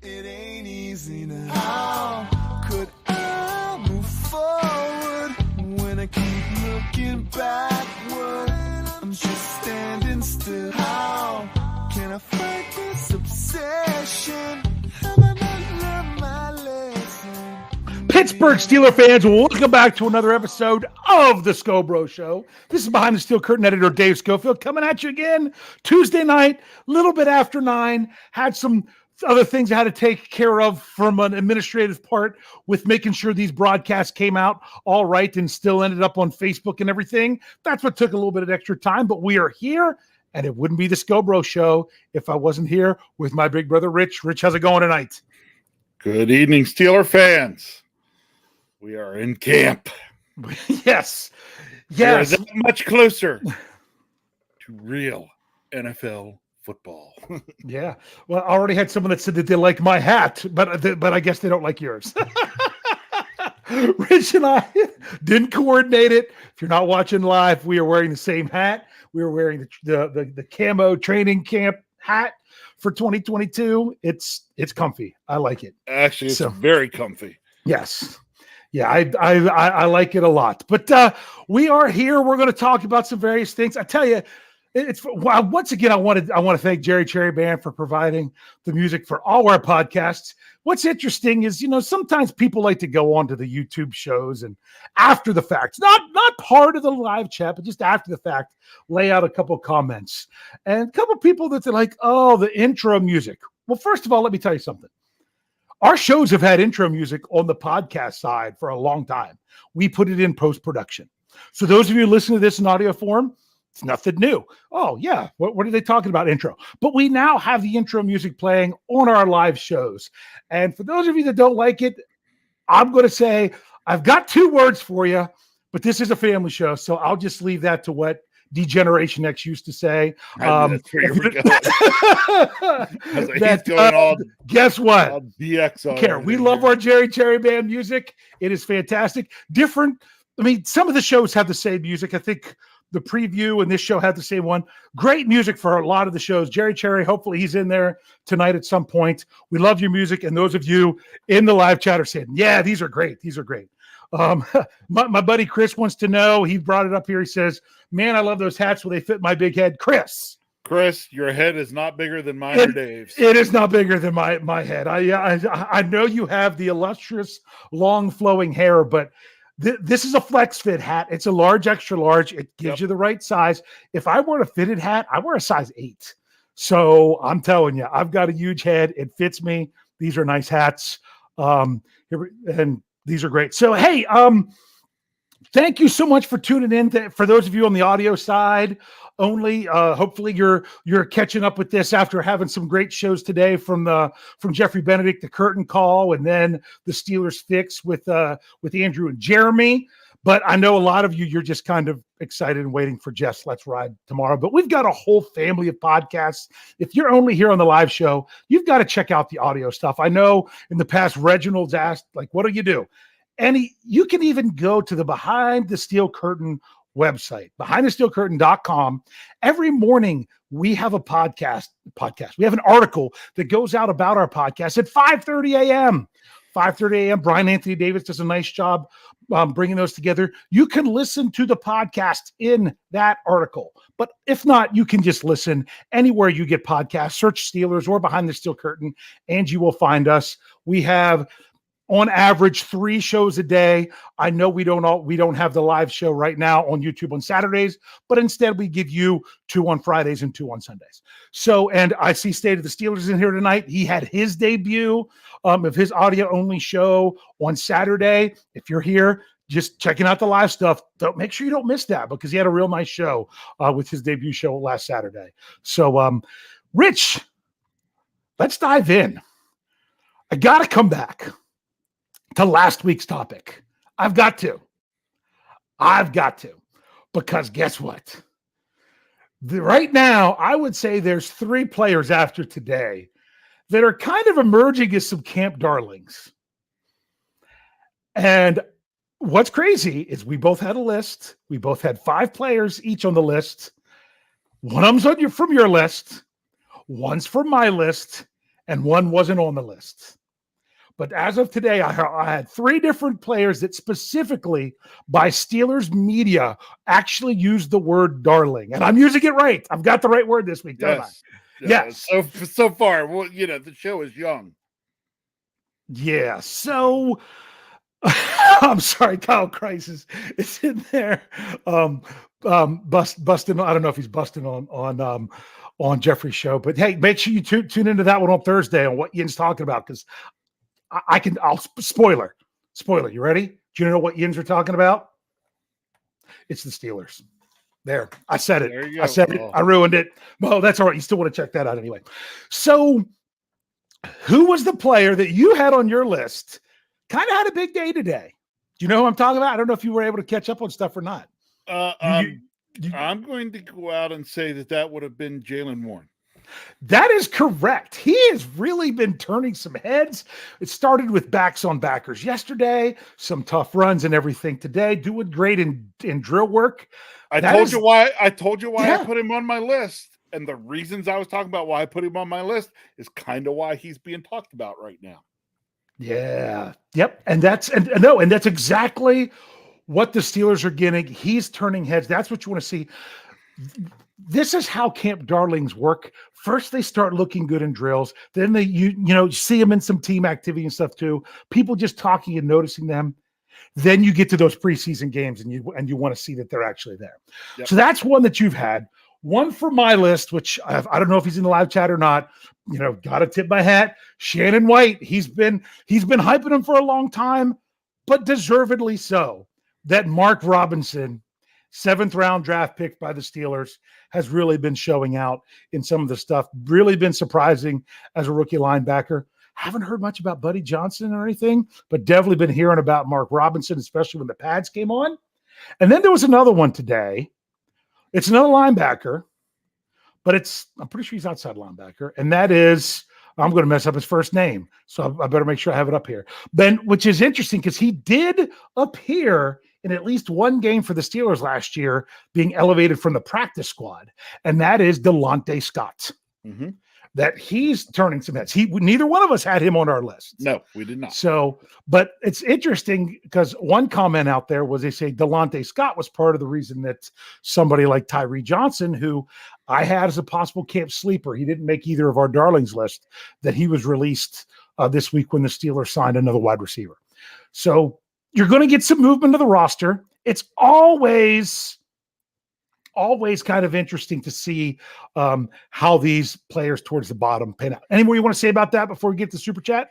It ain't easy now. How could I move forward when I keep looking backward? I'm just standing still. How can I fight this obsession? Have I not learned my lesson? Pittsburgh Steelers fans, welcome back to another episode of the Scho Bro Show. This is Behind the Steel Curtain editor Dave Schofield coming at you again Tuesday night, a little bit after 9. Had some other things I had to take care of from an administrative part with making sure these broadcasts came out all right and still ended up on Facebook and everything. That's what took a little bit of extra time, but we are here, and it wouldn't be the Scho Bro Show if I wasn't here with my big brother, Rich. Rich, how's it going tonight? Good evening, Steeler fans. We are in camp. Yes. We are Yes. that much closer to real NFL football. Yeah. Well, I already had someone that said that they like my hat, but I guess they don't like yours. Rich and I didn't coordinate it. If you're not watching live, we are wearing the same hat. We are wearing the camo training camp hat for 2022. It's comfy. I like it. Actually, it's very comfy. Yes. Yeah, I like it a lot. But we are here. We're going to talk about some various things. I tell you, once again, I want to thank Jerry Cherry Band for providing the music for all our podcasts. What's interesting is, sometimes people like to go onto the YouTube shows and after the fact, not part of the live chat, but just after the fact, lay out a couple of comments. And a couple of people that they're like, oh, the intro music. Well, first of all, let me tell you something. Our shows have had intro music on the podcast side for a long time. We put it in post-production. So those of you listening to this in audio form, it's nothing new. Oh, yeah. What are they talking about intro? But we now have the intro music playing on our live shows. And for those of you that don't like it, I'm going to say I've got 2 words for you, but this is a family show. So I'll just leave that to what D-Generation X used to say. That's where you're going. Guess what? BX. We love our Jerry Cherry Band music. It is fantastic. Different. I mean, some of the shows have the same music. I think the preview and this show had the same one. Great music for a lot of the shows. Jerry Cherry, hopefully he's in there tonight at some point. We love your music. And those of you in the live chat are saying, yeah, these are great. These are great. My buddy Chris wants to know, he brought it up here. He says, man, I love those hats where they fit my big head. Chris, your head is not bigger than mine or Dave's. It is not bigger than my head. I know you have the illustrious long flowing hair, but this is a flex fit hat. It's a large, extra large. It gives you the right size. If I wear a fitted hat, I wear a size 8. So I'm telling you, I've got a huge head. It fits me. These are nice hats. And these are great. So, hey, thank you so much for tuning in. For those of you on the audio side only, hopefully you're catching up with this after having some great shows today from Jeffrey Benedict, the Curtain Call, and then the Steelers Fix with Andrew and Jeremy. But I know a lot of you're just kind of excited and waiting for Jeff's Let's Ride tomorrow. But we've got a whole family of podcasts. If you're only here on the live show, you've got to check out the audio stuff. I know in the past, Reginald's asked, like, what do you do? And you can even go to the Behind the Steel Curtain website, behindthesteelcurtain.com. Every morning we have a podcast. We have an article that goes out about our podcast at 5:30 a.m. 5:30 a.m. Brian Anthony Davis does a nice job bringing those together. You can listen to the podcast in that article, but if not, you can just listen anywhere you get podcasts. Search Steelers or Behind the Steel Curtain, and you will find us. We have, on average, 3 shows a day. I know we don't have the live show right now on YouTube on Saturdays, but instead we give you 2 on Fridays and 2 on Sundays. So, and I see State of the Steelers in here tonight. He had his debut of his audio only show on Saturday. If you're here, just checking out the live stuff, make sure you don't miss that, because he had a real nice show with his debut show last Saturday. So, Rich, let's dive in. I got to come back to last week's topic. I've got to, because guess what? Right now, I would say there's 3 players after today that are kind of emerging as some camp darlings. And what's crazy is we both had a list. We both had 5 players each on the list. One of them's from your list. One's from my list. and one wasn't on the list. But as of today, I had 3 different players that specifically by Steelers media actually used the word darling. And I'm using it right. I've got the right word this week, don't I? Yes. So far, well, the show is young. Yeah. So I'm sorry, Kyle Crisis is in there. Busting. I don't know if he's busting on Jeffrey's show, but hey, make sure you tune into that one on Thursday on what Yin's talking about, because I'll spoiler. You ready? Do you know what Yins are talking about? It's the Steelers. There. I said it. There you go. I said it. I ruined it. Well, that's all right. You still want to check that out anyway. So who was the player that you had on your list? Kind of had a big day today. Do you know who I'm talking about? I don't know if you were able to catch up on stuff or not. I'm going to go out and say that would have been Jalen Warren. That is correct. He has really been turning some heads. It started with backs on backers yesterday, some tough runs and everything today, doing great in drill work. I told you why I put him on my list. And the reasons I was talking about why I put him on my list is kind of why he's being talked about right now. Yeah. Yep. And that's exactly what the Steelers are getting. He's turning heads. That's what you want to see. This is how Camp Darlings work. First, they start looking good in drills. Then you see them in some team activity and stuff too. People just talking and noticing them. Then you get to those preseason games and you want to see that they're actually there. Yep. So that's one that you've had. One for my list, which I don't know if he's in the live chat or not. Got to tip my hat. Shannon White. He's been hyping him for a long time, but deservedly so. That Mark Robinson, 7th round draft pick by the Steelers, has really been showing out in some of the stuff. Really been surprising as a rookie linebacker. Haven't heard much about Buddy Johnson or anything, but definitely been hearing about Mark Robinson, especially when the pads came on. And then there was another one today. It's another linebacker, but I'm pretty sure he's outside linebacker. And that is, I'm going to mess up his first name, so I better make sure I have it up here. Ben, which is interesting because he did appear in at least one game for the Steelers last year, being elevated from the practice squad. And that is Delonte Scott. Mm-hmm. That he's turning some heads. Neither one of us had him on our list. No, we did not. So, but it's interesting because one comment out there was they say Delonte Scott was part of the reason that somebody like Tyree Johnson, who I had as a possible camp sleeper, he didn't make either of our darlings list, that he was released this week when the Steelers signed another wide receiver. So you're going to get some movement of the roster. It's always kind of interesting to see how these players towards the bottom pan out. Any more you want to say about that before we get to super chat?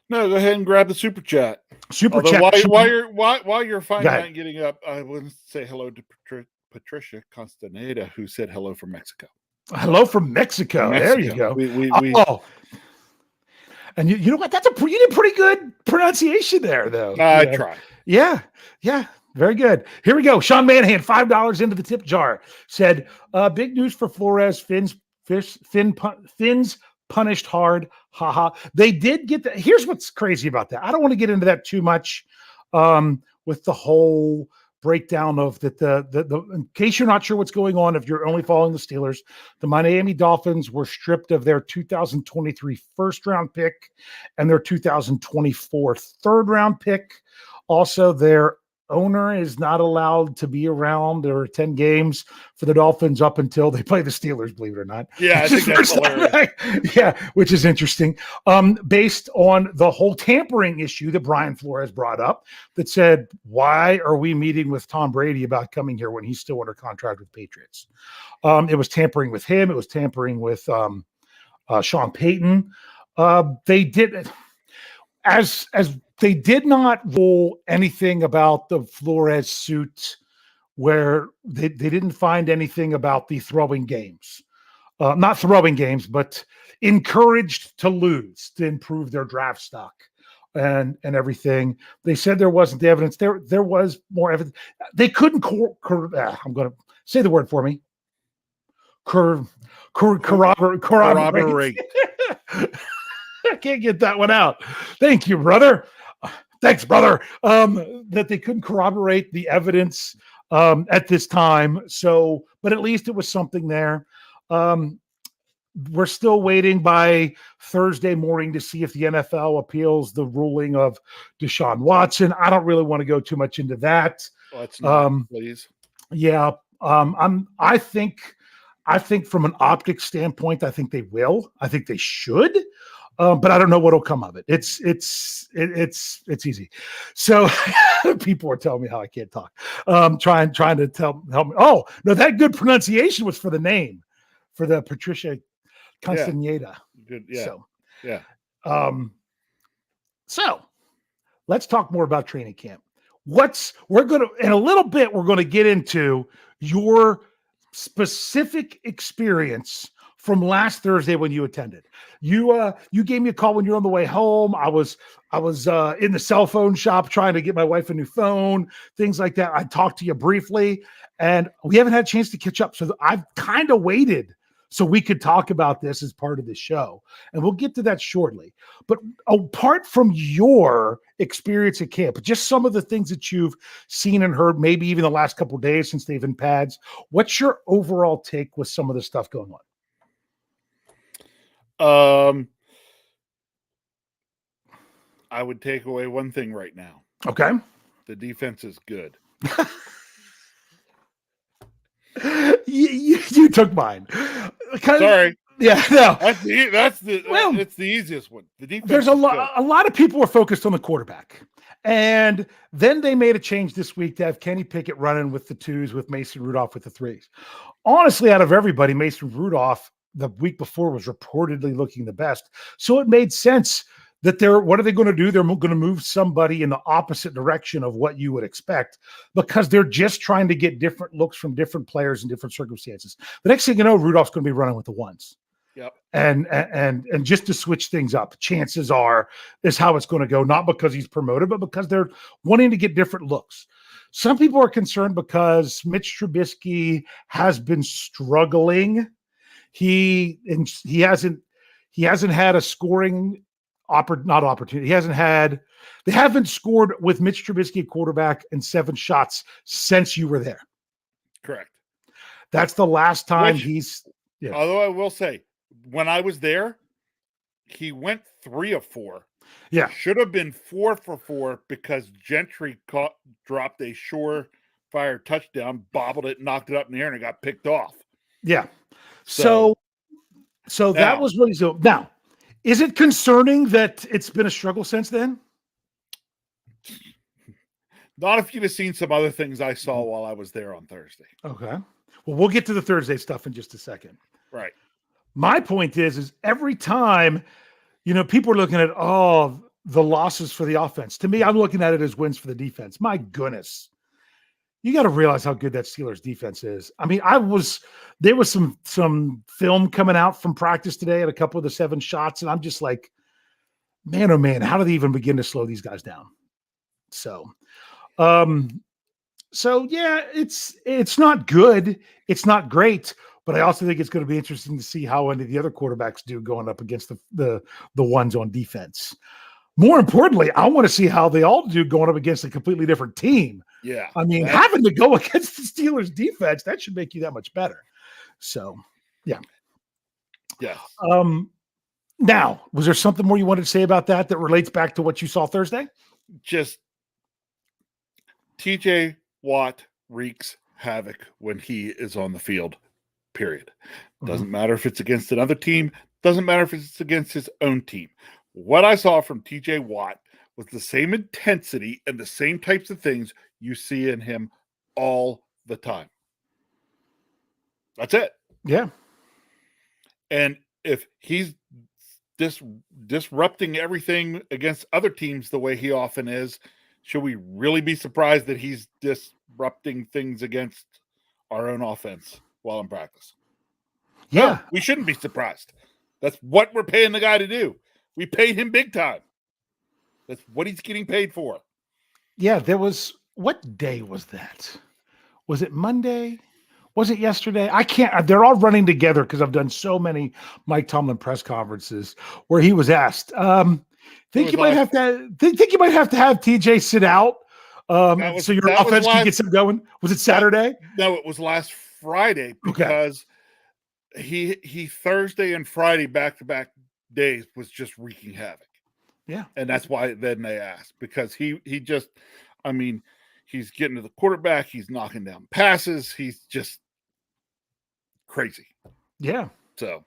No, go ahead and grab the super chat. While you're finding out and getting up, I want to say hello to Patricia Constaneda, who said hello from Mexico. Hello from Mexico. There you go. And you know what? You did pretty good pronunciation there, though. I try. Yeah. Very good. Here we go. Sean Manahan, $5 into the tip jar, said, big news for Flores. Fins punished hard. Haha. They did get that. Here's what's crazy about that. I don't want to get into that too much with the whole breakdown of that. In case you're not sure what's going on, if you're only following the Steelers, the Miami Dolphins were stripped of their 2023 first round pick and their 2024 third round pick. Also, their owner is not allowed to be around or attend games for the Dolphins up until they play the Steelers, believe it or not. Yeah, I think that's hilarious. Yeah, which is interesting. Based on the whole tampering issue that Brian Flores brought up that said, why are we meeting with Tom Brady about coming here when he's still under contract with Patriots? It was tampering with him. It was tampering with Sean Payton. They did as they did not rule anything about the Flores suit where they didn't find anything about the throwing games. Not throwing games, but encouraged to lose to improve their draft stock and everything. They said there wasn't the evidence. There was more evidence. They couldn't I'm going to say the word for me. Corroborate. I can't get that one out. Thank you, brother. Thanks, brother. That they couldn't corroborate the evidence at this time. So, but at least it was something there. we're still waiting by Thursday morning to see if the NFL appeals the ruling of Deshaun Watson. I don't really want to go too much into that. Let's not, please. Yeah. I think from an optics standpoint, I think they will. I think they should. But I don't know what'll come of it. It's easy. So people are telling me how I can't talk. Trying to help me. Oh no, that good pronunciation was for the name, for the Patricia Castaneda. Good. Yeah. So, yeah. So let's talk more about training camp. We're going to, in a little bit, we're going to get into your specific experience from last Thursday when you attended. You gave me a call when you were on the way home. I was in the cell phone shop trying to get my wife a new phone, things like that. I talked to you briefly, and we haven't had a chance to catch up. So I've kind of waited so we could talk about this as part of the show, and we'll get to that shortly. But apart from your experience at camp, just some of the things that you've seen and heard, maybe even the last couple of days since they've been pads, what's your overall take with some of the stuff going on? I would take away one thing right now. Okay. The defense is good. You took mine. Sorry. Yeah, no. It's the easiest one. The defense. There's a lot of people were focused on the quarterback. And then they made a change this week to have Kenny Pickett running with the 2s, with Mason Rudolph with the 3s. Honestly, out of everybody, Mason Rudolph the week before was reportedly looking the best. So it made sense that what are they going to do? They're going to move somebody in the opposite direction of what you would expect, because they're just trying to get different looks from different players in different circumstances. The next thing you know, Rudolph's going to be running with the 1s. Yep. And just to switch things up, chances are is how it's going to go, not because he's promoted, but because they're wanting to get different looks. Some people are concerned because Mitch Trubisky has been struggling. He hasn't had a scoring opportunity. They haven't scored with Mitch Trubisky at quarterback in 7 shots since you were there. Correct. That's the last time Although I will say, when I was there, he went 3 of 4. Yeah. Should have been 4 for 4 because Gentry dropped a surefire touchdown, bobbled it, knocked it up in the air, and it got picked off. Yeah. So that was what he's doing. Now, is it concerning that it's been a struggle since then? Not if you'd have seen some other things I saw while I was there on Thursday. Okay. Well, we'll get to the Thursday stuff in just a second. Right. My point is every time, people are looking at, the losses for the offense. To me, I'm looking at it as wins for the defense. My goodness. You got to realize how good that Steelers defense is. I mean, there was some film coming out from practice today at a couple of the 7 shots, and I'm just like, man, oh man, how do they even begin to slow these guys down? So yeah, it's not good. It's not great, but I also think it's going to be interesting to see how any of the other quarterbacks do going up against the ones on defense. More importantly, I want to see how they all do going up against a completely different team. Yeah. I mean, having to go against the Steelers defense, that should make you that much better. So, yeah. Yeah. Now, was there something more you wanted to say about that relates back to what you saw Thursday? Just TJ Watt wreaks havoc when he is on the field, period. Doesn't matter if it's against another team. Doesn't matter if it's against his own team. What I saw from TJ Watt was the same intensity and the same types of things you see in him all the time. That's it. Yeah. And if he's disrupting everything against other teams the way he often is, should we really be surprised that he's disrupting things against our own offense while in practice? Yeah. No, we shouldn't be surprised. That's what we're paying the guy to do. We paid him big time. That's what he's getting paid for. Yeah, what day was that? Was it Monday? Was it yesterday? I can't. They're all running together because I've done so many Mike Tomlin press conferences where he was asked. Think you might have to have TJ sit out so your offense can get some going. Was it Saturday? No, it was last Friday because he Thursday and Friday back-to-back days was just wreaking havoc. Yeah. And that's why then they asked, because he just, I mean, he's getting to the quarterback, he's knocking down passes, he's just crazy. Yeah. So,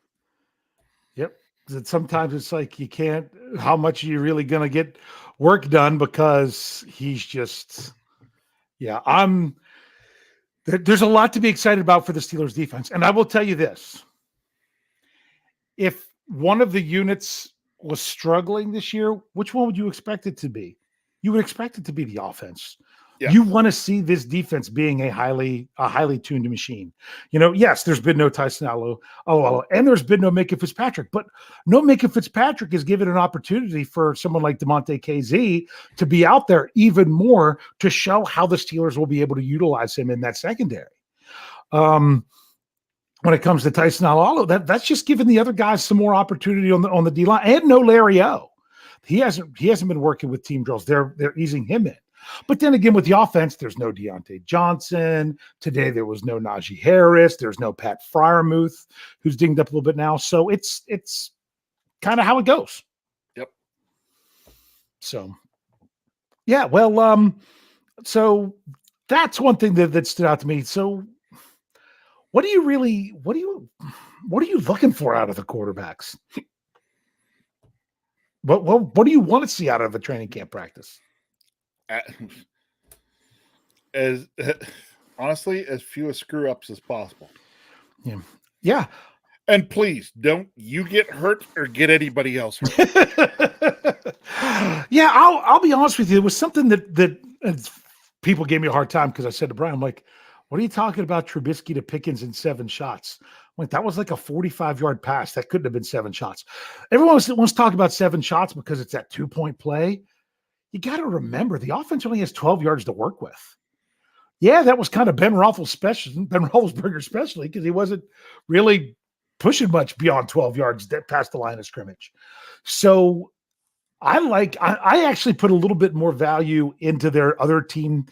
yep. Sometimes it's like you can't, how much are you really going to get work done because he's just, yeah, there's a lot to be excited about for the Steelers defense. And I will tell you this, if one of the units was struggling this year, which one would you expect it to be? You would expect it to be the offense. yeah. You want to see this defense being a highly tuned machine. Yes, there's been no Tyson Allo, and there's been no Minka Fitzpatrick, but no Minka Fitzpatrick is given an opportunity for someone like DeMonte KZ to be out there even more to show how the Steelers will be able to utilize him in that secondary. When it comes to Tyson Allo, that's just giving the other guys some more opportunity on the D line, and no Larry O. He hasn't been working with team drills. They're easing him in. But then again, with the offense, there's no Deontay Johnson. Today there was no Najee Harris. There's no Pat Freiermuth, who's dinged up a little bit now. So it's kind of how it goes. Yep. So yeah, well, so that's one thing that stood out to me. So what are you looking for out of the quarterbacks? What do you want to see out of a training camp practice? As honestly, as few screw ups as possible. Yeah. And please don't you get hurt or get anybody else hurt. Yeah, I'll be honest with you. It was something that people gave me a hard time because I said to Brian, I'm like, what are you talking about Trubisky to Pickens in 7 shots? I'm like, that was like a 45-yard pass. That couldn't have been 7 shots. Everyone wants to talk about 7 shots because it's that 2-point play. You got to remember the offense only has 12 yards to work with. Yeah, that was kind of Ben Roethlisberger especially, because he wasn't really pushing much beyond 12 yards past the line of scrimmage. So I actually put a little bit more value into their other team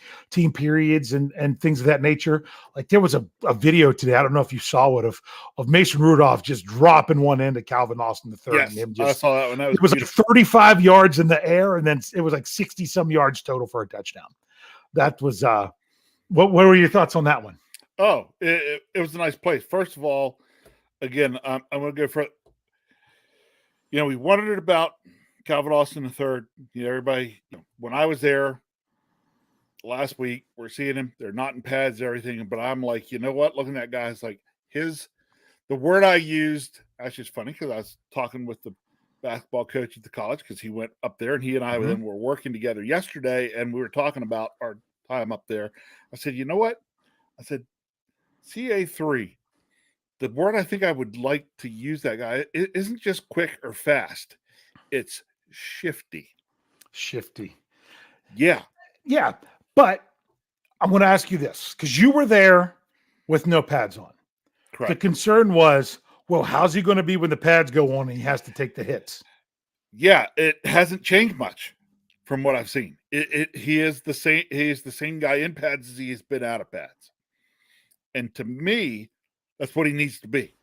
periods and things of that nature. Like there was a video today, I don't know if you saw it, of Mason Rudolph just dropping one end at Calvin Austin III. Yes, and him I saw that one. It was like 35 yards in the air, and then it was like 60 some yards total for a touchdown. That was what were your thoughts on that one? Oh, it was a nice play. First of all, again, I'm going to go for, we wondered about Calvin Austin III. Everybody, when I was there last week, we're seeing him. They're not in pads and everything, but I'm like, you know what? Looking at that guy, it's like the word I used, actually it's funny because I was talking with the basketball coach at the college because he went up there and he and I then were working together yesterday and we were talking about our time up there. I said, you know what? I said, CA3, the word I think I would like to use that guy, it isn't just quick or fast. It's shifty. Yeah. But I'm going to ask you this because you were there with no pads on. Correct. The concern was, well, how's he going to be when the pads go on and he has to take the hits? Yeah, it hasn't changed much from what I've seen. He is the same. He is the same guy in pads as he has been out of pads. And to me, that's what he needs to be.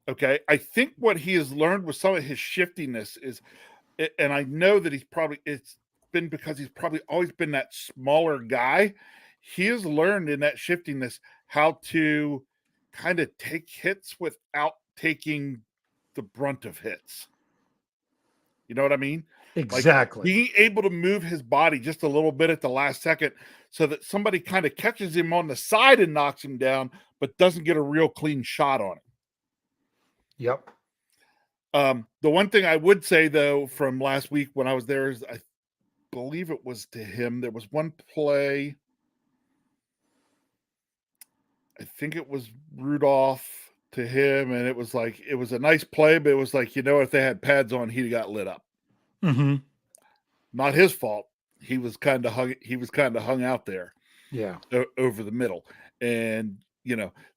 Okay, I think what he has learned with some of his shiftiness is, and I know that it's been because he's probably always been that smaller guy. He has learned in that shiftiness how to kind of take hits without taking the brunt of hits. You know what I mean? Exactly. Like being able to move his body just a little bit at the last second so that somebody kind of catches him on the side and knocks him down, but doesn't get a real clean shot on him. Yep. The one thing I would say, though, from last week when I was there is I believe it was to him. There was one play. I think it was Rudolph to him, and it was a nice play, but it was like, if they had pads on, he'd got lit up. Mm-hmm. Not his fault. He was kind of hung out there. Yeah. Over the middle. And,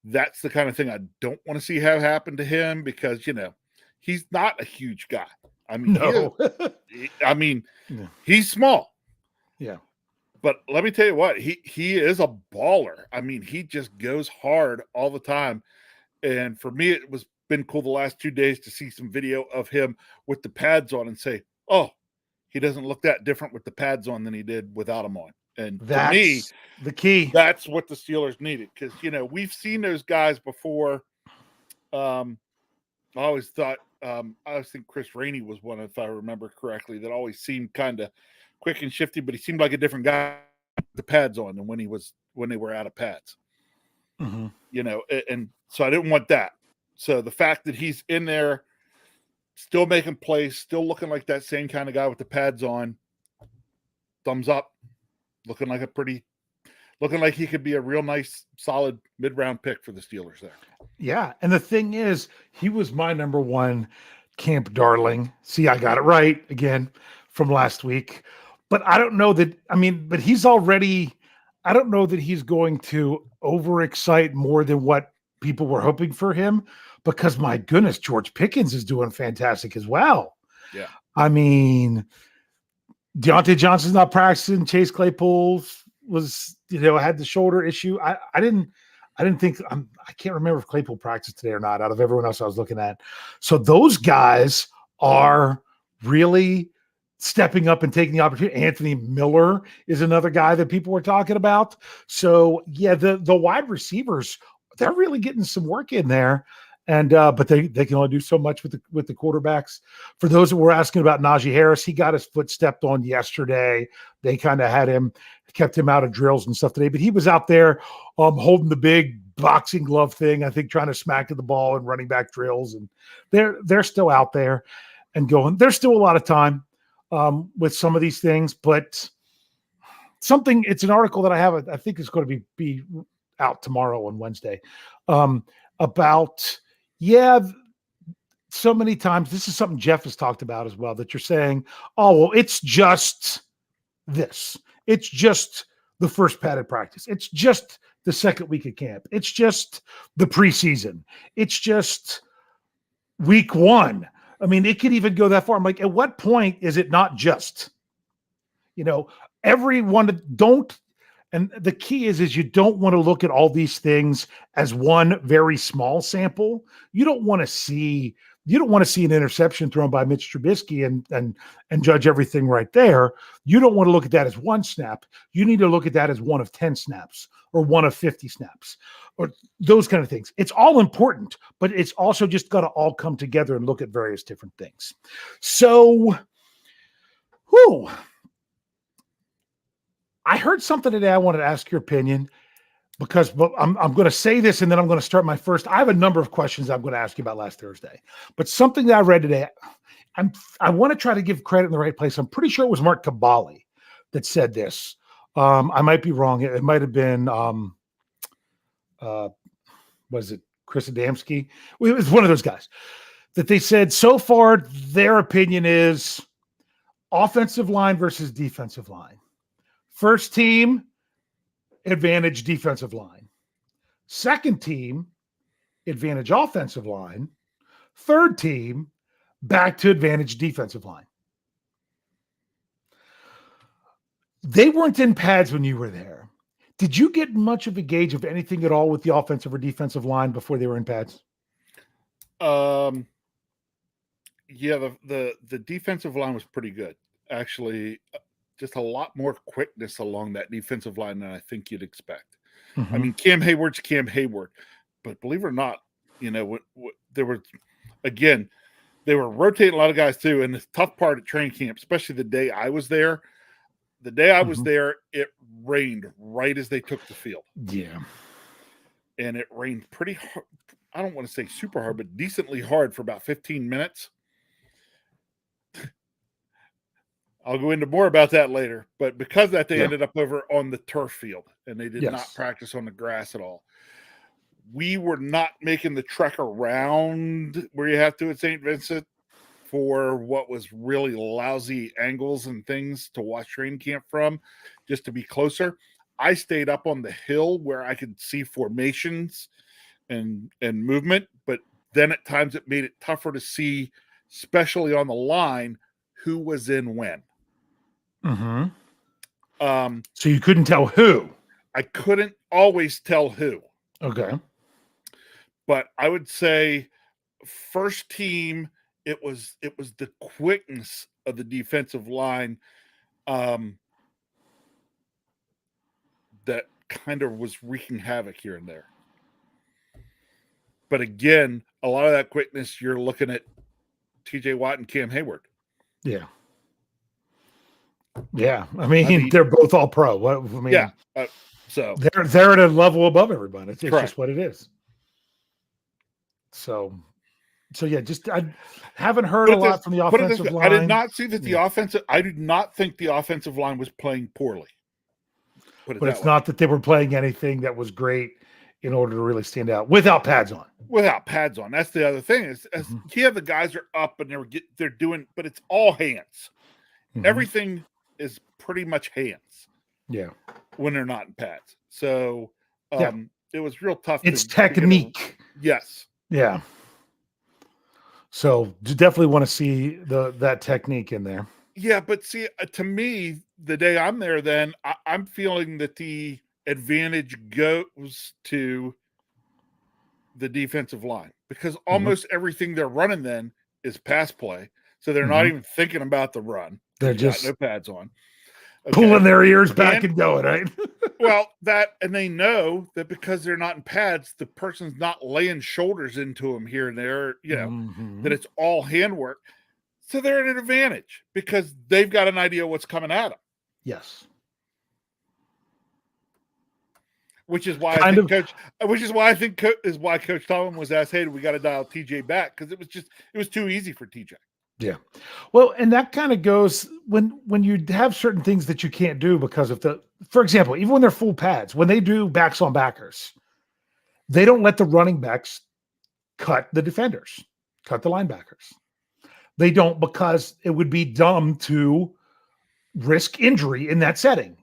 that's the kind of thing I don't want to see have happen to him because, he's not a huge guy. I mean, no. He's small. Yeah. But let me tell you what, he is a baller. I mean, he just goes hard all the time. And for me, it was been cool the last 2 days to see some video of him with the pads on and say, oh, he doesn't look that different with the pads on than he did without them on. And to me, That's the key. that's what the Steelers needed. Because, you know, we've seen those guys before. I always thought, I always think Chris Rainey was one, if I remember correctly, that always seemed kind of quick and shifty, but he seemed like a different guy with the pads on than when they were out of pads. Mm-hmm. You know, and so I didn't want that. So the fact that he's in there, still making plays, still looking like that same kind of guy with the pads on, thumbs up, looking like he could be a real nice, solid mid-round pick for the Steelers there. Yeah, and the thing is, he was my number one camp darling. See, I got it right again from last week. But I don't know that, but he's already, I don't know that he's going to overexcite more than what people were hoping for him, because my goodness, George Pickens is doing fantastic as well. Yeah. Deontay Johnson's not practicing. Chase Claypool was, had the shoulder issue. I didn't think, I can't remember if Claypool practiced today or not out of everyone else I was looking at. So those guys are really stepping up and taking the opportunity. Anthony Miller is another guy that people were talking about. So yeah, the wide receivers, they're really getting some work in there. And but they can only do so much with the quarterbacks. For those that were asking about Najee Harris, he got his foot stepped on yesterday. They kind of kept him out of drills and stuff today, but he was out there holding the big boxing glove thing, I think, trying to smack at the ball and running back drills. And they're still out there and going. There's still a lot of time with some of these things, but it's an article that I have. I think it's going to be out tomorrow on Wednesday about. Yeah, so many times, this is something Jeff has talked about as well, that you're saying, oh, well, it's just this. It's just the first padded practice. It's just the second week of camp. It's just the preseason. It's just week one. It could even go that far. I'm like, at what point is it not just? Everyone don't. And the key is you don't want to look at all these things as one very small sample. You don't want to see an interception thrown by Mitch Trubisky and judge everything right there. You don't want to look at that as one snap. You need to look at that as one of 10 snaps or one of 50 snaps or those kind of things. It's all important, but it's also just got to all come together and look at various different things. So, I heard something today I wanted to ask your opinion, because I'm going to say this and then I'm going to start my first. I have a number of questions I'm going to ask you about last Thursday, but something that I read today, I want to try to give credit in the right place. I'm pretty sure it was Mark Cabali that said this. I might be wrong. It might have been, was it Chris Adamski? It was one of those guys that they said so far their opinion is offensive line versus defensive line. First team, advantage defensive line. Second team, advantage offensive line. Third team, back to advantage defensive line. They weren't in pads when you were there. Did you get much of a gauge of anything at all with the offensive or defensive line before they were in pads? Yeah, the defensive line was pretty good, actually. Just a lot more quickness along that defensive line than I think you'd expect. Mm-hmm. Cam Hayward's Cam Hayward, but believe it or not, they were rotating a lot of guys too. And the tough part at training camp, especially the day I was there, it rained right as they took the field. Yeah. And it rained pretty hard. I don't want to say super hard, but decently hard for about 15 minutes. I'll go into more about that later, but because of that, they ended up over on the turf field and they did not practice on the grass at all. We were not making the trek around where you have to at St. Vincent for what was really lousy angles and things to watch training camp from, just to be closer. I stayed up on the hill where I could see formations and movement, but then at times it made it tougher to see, especially on the line, who was in when. Mm-hmm. So you couldn't tell who? I couldn't always tell who. Okay. But I would say first team, it was the quickness of the defensive line that kind of was wreaking havoc here and there. But again, a lot of that quickness, you're looking at TJ Watt and Cam Hayward. Yeah. Yeah. I mean they're both all pro. So they're at a level above everybody. It's just what it is. So yeah, I haven't heard a lot from the offensive line. I did not see that the offensive. I did not think the offensive line was playing poorly. But it's not that they were playing anything that was great in order to really stand out without pads on. Without pads on, that's the other thing. The guys are up and they're doing, but it's all hands. Mm-hmm. Everything is pretty much hands. Yeah, when they're not in pads. So it was real tough. It's technique. Yes. Yeah. So you definitely want to see that technique in there. Yeah, but see, to me, the day I'm there, then I'm feeling that the advantage goes to the defensive line because almost everything they're running then is pass play. So they're not even thinking about the run. They're just no pads on. Okay. Pulling their ears back and going, right? Well, and they know that because they're not in pads, the person's not laying shoulders into them here and there, that it's all handwork. So they're at an advantage because they've got an idea what's coming at them. Yes. Which is why I think Coach Tomlin was asked, "Hey, we got to dial TJ back?" Because it was too easy for TJ. Yeah. Well, and that kind of goes when you have certain things that you can't do because of for example, even when they're full pads, when they do backs on backers, they don't let the running backs cut the defenders, cut the linebackers. They don't because it would be dumb to risk injury in that setting.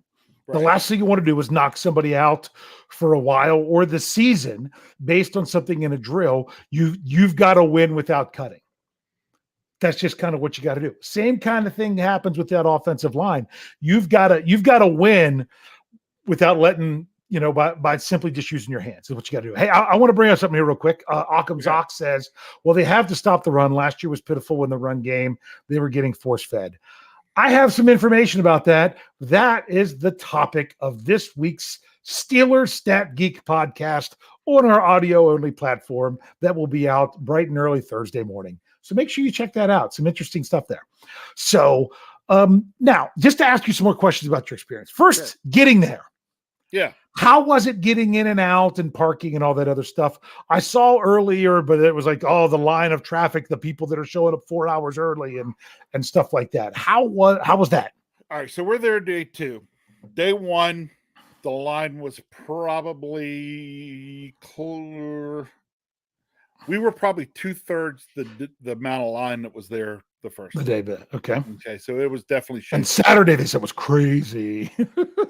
Right. The last thing you want to do is knock somebody out for a while or the season based on something in a drill. You've got to win without cutting. That's just kind of what you got to do. Same kind of thing happens with that offensive line. You've got to win without letting, by simply just using your hands. Is what you got to do. Hey, I want to bring up something here real quick. Occam's Ox says, well, they have to stop the run. Last year was pitiful in the run game. They were getting force fed. I have some information about that. That is the topic of this week's Steelers Stat Geek podcast on our audio only platform that will be out bright and early Thursday morning. So make sure you check that out. Some interesting stuff there. So now, just to ask you some more questions about your experience. First, getting there. Yeah. How was it getting in and out and parking and all that other stuff? I saw earlier, but it was like, the line of traffic, the people that are showing up 4 hours early and stuff like that. How was that? All right. So we're there day 2. Day 1, the line was probably clear. We were probably 2/3 the amount of line that was there the first day. Okay. So it was definitely shaky. And Saturday they said was crazy.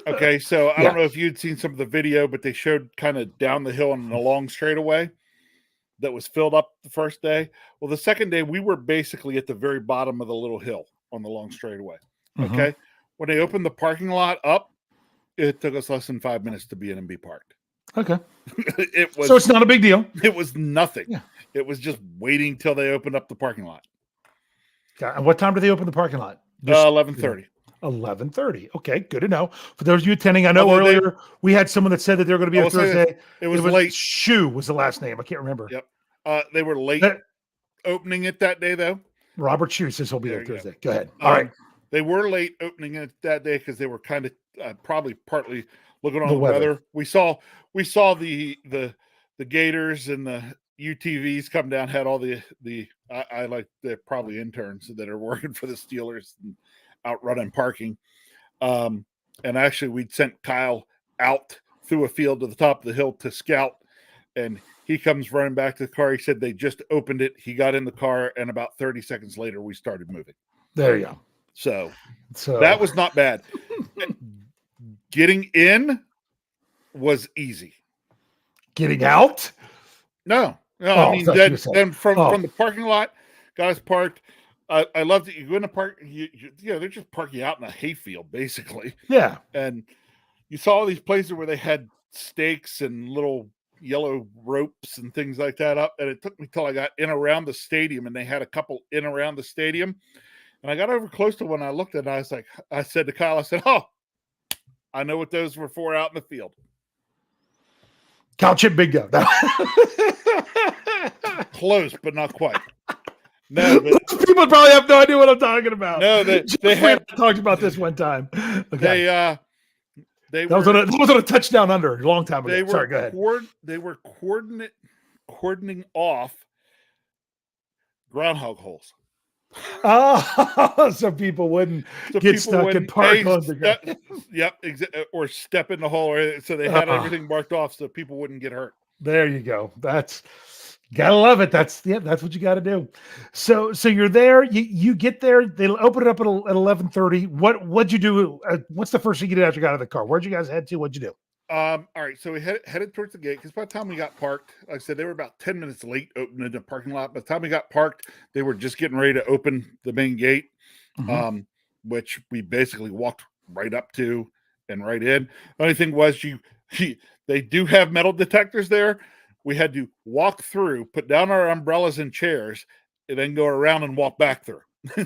Okay, so I don't know if you'd seen some of the video, but they showed kind of down the hill and a long straightaway that was filled up the first day. Well, the second day we were basically at the very bottom of the little hill on the long straightaway. Okay. When they opened the parking lot up, it took us less than 5 minutes to be in and be parked. Okay. So it's not a big deal. It was nothing. Yeah. It was just waiting till they opened up the parking lot. And what time did they open the parking lot? 11:30. 11:30. Okay, good to know. For those of you attending, I know earlier we had someone that said that they're going to be on Thursday. It was late. Scho was the last name. I can't remember. Yep. They were late opening it that day, though. Robert Scho says he'll be there Thursday. Go ahead. All right. They were late opening it that day because they were kind of probably partly looking on the weather. We saw the Gators and the UTVs come down, had all the they're probably interns that are working for the Steelers and out running parking. And actually we'd sent Kyle out through a field to the top of the hill to scout, and he comes running back to the car. He said they just opened it. He got in the car, and about 30 seconds later we started moving. There you go. So that was not bad. Getting in was easy. Getting out? No. I mean, then from the parking lot, got us parked. I love that you go in the park. They're just parking out in a hayfield, basically. Yeah. And you saw all these places where they had steaks and little yellow ropes and things like that up. And it took me till I got in around the stadium, and they had a couple in around the stadium. And I got over close to when I looked at it, I was like, I said to Kyle, I said, oh, I know what those were for out in the field. Cow chip bingo. Close, but not quite. No, but people probably have no idea what I'm talking about. No, they had talked about this one time. Okay. That was on a touchdown under a long time ago. Sorry, go ahead. They were cordoning off groundhog holes. Oh, so people wouldn't get stuck and park on the ground. Yep, or step in the hole. So they had everything marked off so people wouldn't get hurt. There you go. That's gotta love it. That's what you got to do. So you're there. You get there. They open it up at 11:30. What'd you do? What's the first thing you did after you got out of the car? Where'd you guys head to? What'd you do? All right. So we headed towards the gate because by the time we got parked, like I said, they were about 10 minutes late opening the parking lot. By the time we got parked, they were just getting ready to open the main gate, which we basically walked right up to and right in. The only thing was they do have metal detectors there. We had to walk through, put down our umbrellas and chairs, and then go around and walk back through. So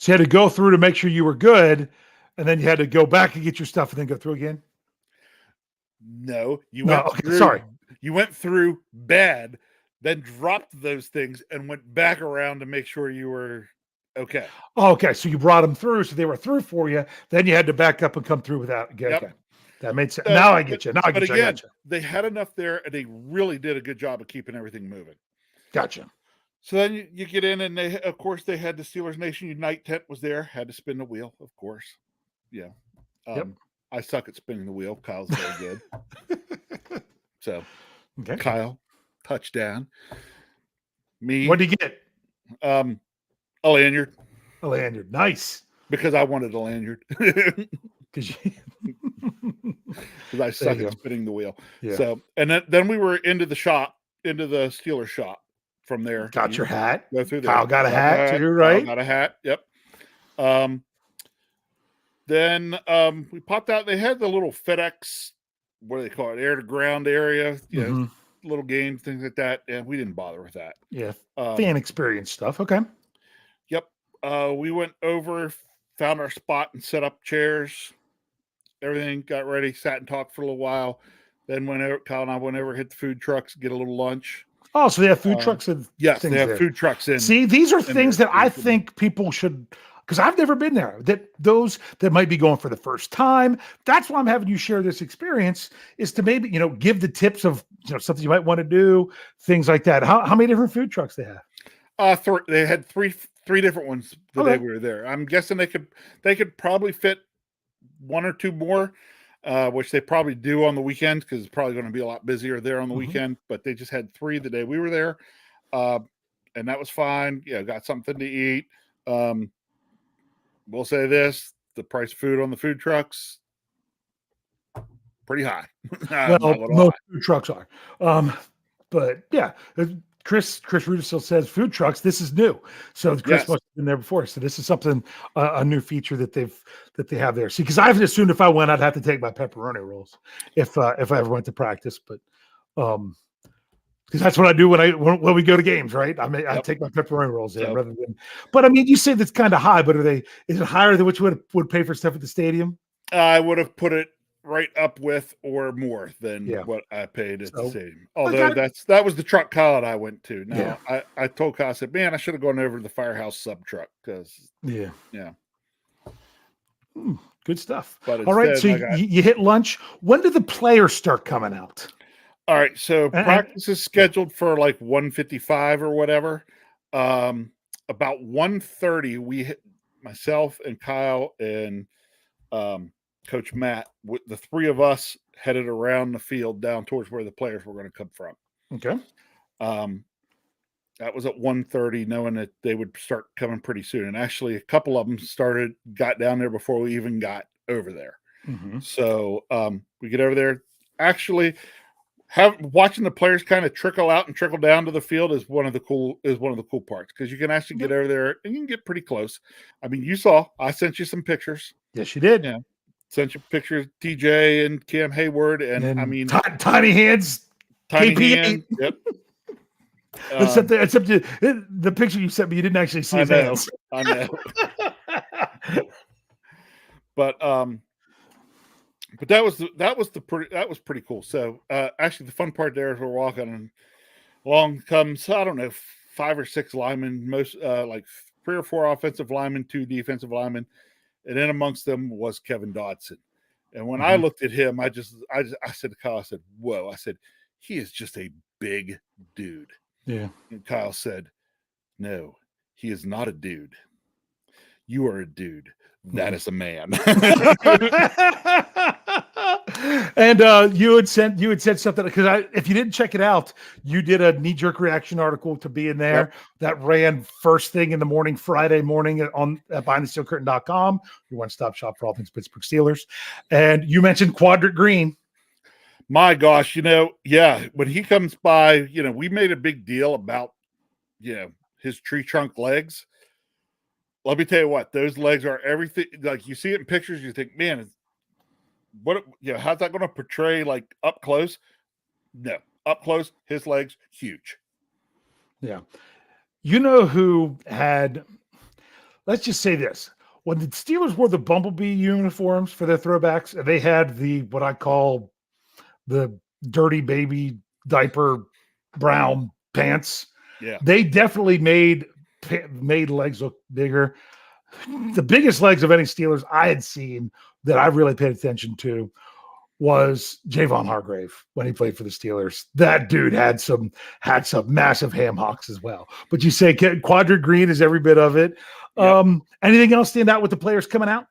you had to go through to make sure you were good, and then you had to go back and get your stuff and then go through again? No, you went through, sorry. You went through bad, then dropped those things and went back around to make sure you were okay. Oh, okay. So you brought them through, so they were through for you. Then you had to back up and come through without. Okay. Yep. That made sense. Now I get you. Now I get you. Again, they had enough there, and they really did a good job of keeping everything moving. Gotcha. So then you get in, and they, of course, they had the Steelers Nation Unite tent was there. Had to spin the wheel, of course. Yeah. Yep. I suck at spinning the wheel. Kyle's very good. So, okay. Kyle, touchdown. Me. What did you get? A lanyard. A lanyard. Nice. Because I wanted a lanyard. Because I suck at spinning the wheel. Yeah. So, and then we were into the Steelers shop from there. Got your hat. Go through there. Kyle got a hat too, right? Kyle got a hat. Yep. Then we popped out. They had the little FedEx, what do they call it, air to ground area, little games, things like that. And we didn't bother with that. Yeah. Fan experience stuff. Okay. Yep. We went over, found our spot and set up chairs. Everything got ready, sat and talked for a little while. Then Kyle and I went over, hit the food trucks, get a little lunch. Oh, so they have food trucks and yes, they have food trucks in. See, these are things that I think people should, because I've never been there, that those that might be going for the first time. That's why I'm having you share this experience, is to maybe, give the tips of, something you might want to do, things like that. How many different food trucks they have? They had three different ones the day we were there. I'm guessing they could probably fit one or two more, which they probably do on the weekend, because it's probably going to be a lot busier there on the weekend. But they just had three the day we were there, and that was fine. Yeah, got something to eat. We'll say this: the price of food on the food trucks pretty high. Well, most food trucks are, but yeah. Chris Rudisill says food trucks. This is new, so Chris must have been there before. So this is something, a new feature that they have there. See, because I've assumed if I went, I'd have to take my pepperoni rolls if I ever went to practice. But because that's what I do when we go to games, right? I take my pepperoni rolls in rather than. But I mean, you say that's kind of high, but is it higher than what you would pay for stuff at the stadium? I would have put it right up with or more than what I paid at the stadium. Although that was the truck Kyle and I went to. Now I told Kyle, I said, man, I should have gone over to the Firehouse sub truck because good stuff. But all right, so you hit lunch. When did the players start coming out? All right, so practice is scheduled for like 1:55 or whatever. About 1:30, myself and Kyle and Coach Matt, the three of us headed around the field down towards where the players were going to come from. Okay. That was at 1:30, knowing that they would start coming pretty soon. And actually, a couple of them got down there before we even got over there. So we get over there. Actually, watching the players kind of trickle out and trickle down to the field is one of the cool parts, because you can actually get over there and you can get pretty close. I mean, I sent you some pictures. Yes, you did. Yeah. Sent you pictures, TJ and Cam Hayward, and I mean, tiny hands Tiny KP8. hand. Yep. Except the picture you sent me, you didn't actually see his hands. I know. But that was pretty cool. So actually, the fun part there is we're walking, and along comes, I don't know, 5 or 6 linemen, most like 3 or 4 offensive linemen, 2 defensive linemen, and in amongst them was Kevin Dodson. And when I looked at him, I said to Kyle, I said, "Whoa!" I said, "He is just a big dude." Yeah. And Kyle said, "No, he is not a dude. You are a dude. That is a man." And you had said something, because if you didn't check it out, you did a knee-jerk reaction article to be in there that ran first thing in the morning, Friday morning on BehindTheSteelCurtain.com, your one-stop shop for all things Pittsburgh Steelers. And you mentioned Quadrant Green. My gosh, when he comes by, we made a big deal about, his tree trunk legs. Let me tell you what, those legs are everything. Like, you see it in pictures, you think, man, how's that going to portray like up close? No, up close, his legs huge. Yeah. You know who had, let's just say this. When the Steelers wore the Bumblebee uniforms for their throwbacks, they had what I call the dirty baby diaper brown pants. Yeah. They definitely made legs look bigger. The biggest legs of any Steelers I had seen that I really paid attention to was Javon Hargrave when he played for the Steelers. That dude had some massive ham hocks as well. But you say Quadrant Green is every bit of it. Yep. Anything else stand out with the players coming out?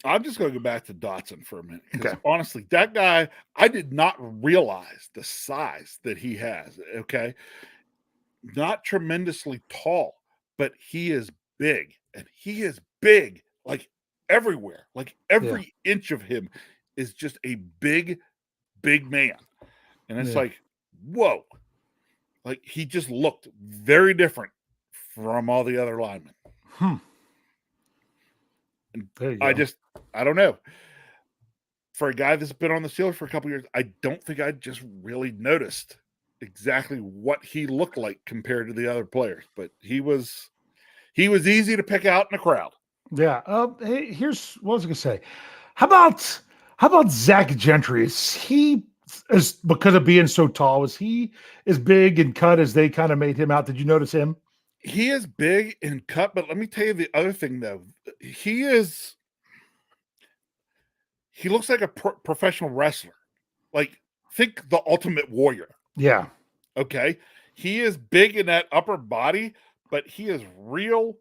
I'm just going to go back to Dotson for a minute. Because honestly, that guy, I did not realize the size that he has. Okay. Not tremendously tall, but he is big. And he is big, like everywhere. Like every inch of him is just a big, big man. And it's like, whoa. Like, he just looked very different from all the other linemen. And I don't know. For a guy that's been on the Steelers for a couple years, I don't think I just really noticed exactly what he looked like compared to the other players. But he was easy to pick out in a crowd. Yeah. Hey, here's what I was going to say. How about Zach Gentry? Is he, because of being so tall, is he as big and cut as they kind of made him out? Did you notice him? He is big and cut, but let me tell you the other thing, though. He looks like a professional wrestler. Like, think the Ultimate Warrior. Yeah. Okay. He is big in that upper body, but he is real,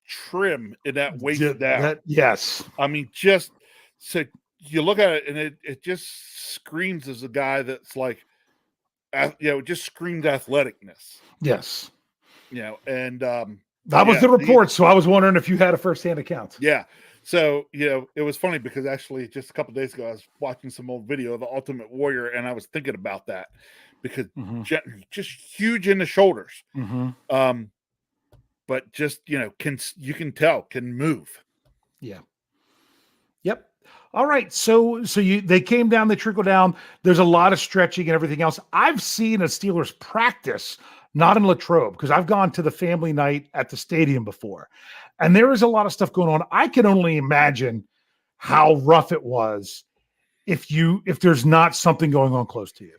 trim in that waist down. Yes. I mean, just so you look at it and it just screams as a guy that's like, it just screams athleticness. Yes. And that was the report. So I was wondering if you had a firsthand account. Yeah. So, it was funny because actually just a couple of days ago, I was watching some old video of the Ultimate Warrior, and I was thinking about that because just huge in the shoulders. But just, you can tell, can move. Yeah. Yep. All right. So they came down, they trickled down. There's a lot of stretching and everything else. I've seen a Steelers practice, not in Latrobe, because I've gone to the family night at the stadium before. And there is a lot of stuff going on. I can only imagine how rough it was if there's not something going on close to you.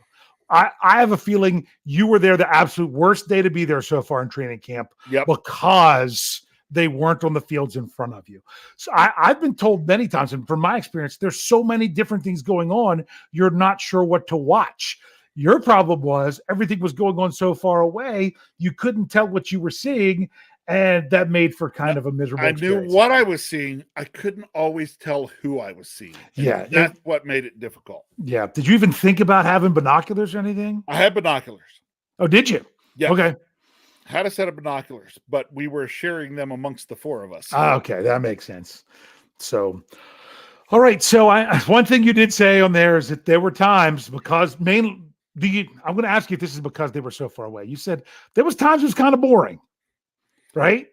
I have a feeling you were there the absolute worst day to be there so far in training camp because they weren't on the fields in front of you. So I've been told many times, and from my experience, there's so many different things going on, you're not sure what to watch. Your problem was everything was going on so far away, you couldn't tell what you were seeing, and that made for kind of a miserable experience. Knew what I was seeing. I couldn't always tell who I was seeing. Yeah. That's what made it difficult. Yeah. Did you even think about having binoculars or anything? I had binoculars. Oh, did you? Yeah. Okay. Had a set of binoculars, but we were sharing them amongst the 4 of us. Okay. That makes sense. So, all right. So one thing you did say on there is that there were times because I'm going to ask you if this is because they were so far away. You said there was times it was kind of boring. Right?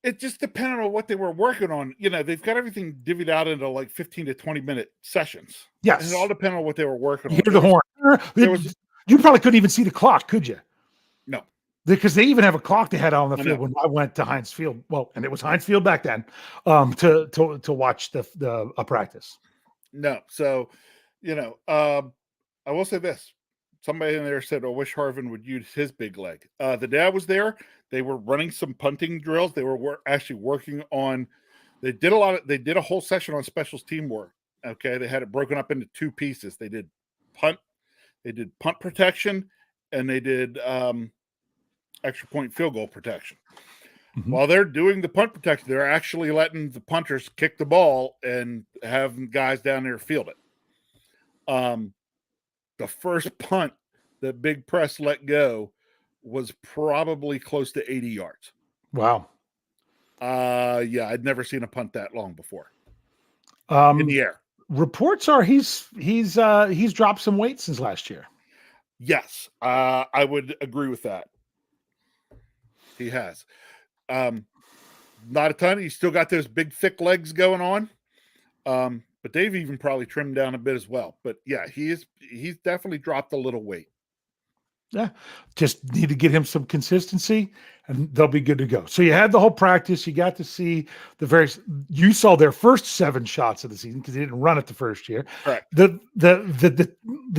It just depended on what they were working on. You know, they've got everything divvied out into like 15 to 20-minute sessions. Yes. And it all depended on what they were working You on. hear the horn. There was You probably couldn't even see the clock, could you? no. Because they even have a clock they had on the I field know. when I went to Heinz Field. Well, and it was Heinz Field back then, to watch the practice. No. So, you know, I will say this. Somebody in there said, I wish Harvin would use his big leg. The day I was there, they were running some punting drills. They were actually working on, they did a whole session on specials team work. Okay. They had it broken up into two pieces. They did punt protection, and they did extra point field goal protection. Mm-hmm. While they're doing the punt protection, they're actually letting the punters kick the ball and having guys down there field it. The first punt that Big Press let go was probably close to 80 yards. Wow. Yeah, I'd never seen a punt that long before. In the air. Reports are he's dropped some weight since last year. Yes, I would agree with that. He has. Not a ton. He's still got those big, thick legs going on. But they've even probably trimmed down a bit as well. But yeah, he's definitely dropped a little weight. Yeah, just need to get him some consistency, and they'll be good to go. So you had the whole practice. You got to see you saw their first 7 shots of the season because they didn't run it the first year. Correct. The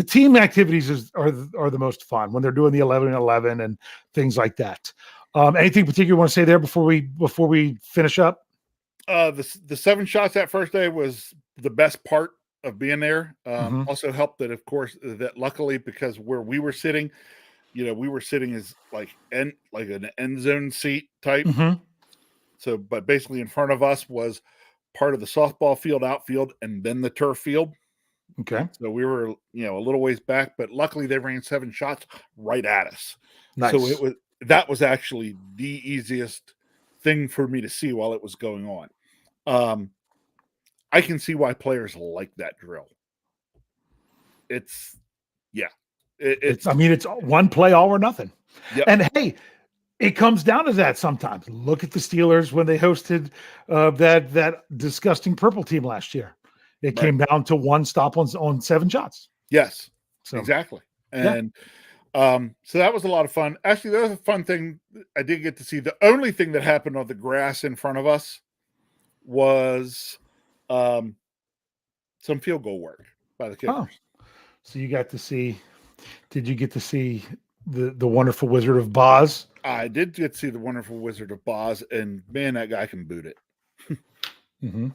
team activities are the most fun when they're doing the 11-11 and things like that. Anything particular you want to say there before we finish up? The 7 shots that first day was the best part of being there. Mm-hmm. Also helped that, of course, that luckily, because where we were sitting, we were sitting as like an end zone seat type. Mm-hmm. So, but basically in front of us was part of the softball field, outfield, and then the turf field. Okay. So we were, a little ways back, but luckily they ran 7 shots right at us. Nice. So that was actually the easiest thing for me to see while it was going on. I can see why players like that drill. It's one play all or nothing. Yep. And hey, it comes down to that sometimes. Look at the Steelers when they hosted that disgusting purple team last year. It came down to one stop on 7 shots. Yes, so exactly. And so that was a lot of fun. Actually, there was a fun thing I did get to see. The only thing that happened on the grass in front of us was some field goal work by the kickers. Oh, so you got to see? Did you get to see the wonderful Wizard of Boz? I did get to see the wonderful Wizard of Boz, and man, that guy can boot it. Mm-hmm.